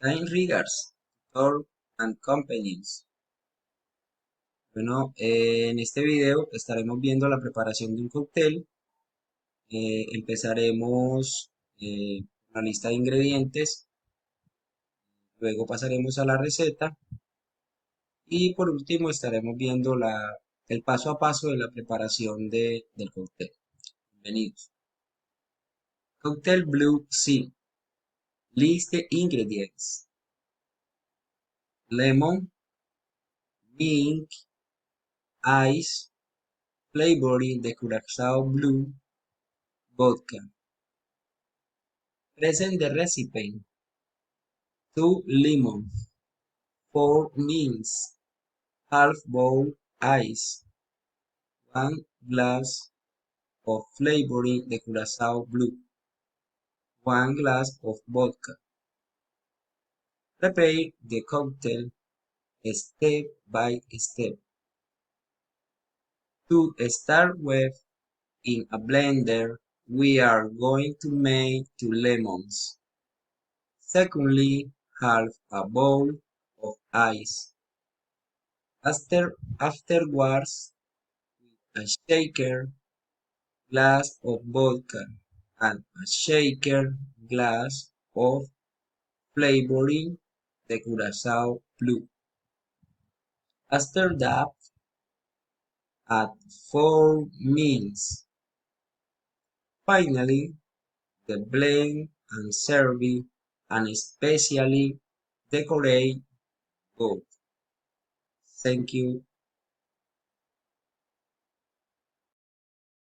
Kind regards, Thor and Companions. Bueno, en este video estaremos viendo la preparación de un cóctel. Empezaremos la lista de ingredientes, luego pasaremos a la receta y por último estaremos viendo el paso a paso de la preparación del cóctel. Bienvenidos. Cocktail Blue Sea. List the ingredients: lemon, mint, ice, flavoring de Curaçao Blue, vodka. Present the recipe: 2 lemons, 4 mints, half bowl ice, 1 glass of flavoring de Curaçao Blue, 1 glass of vodka. Prepare the cocktail step by step. To start with, in a blender, we are going to make 2 lemons. Secondly, half a bowl of ice. Afterwards, a shaker glass of vodka and a shaker glass of flavoring de Curaçao Blue. After that, add 4 mints. Finally, the blend and serve, and especially decorate both. Thank you.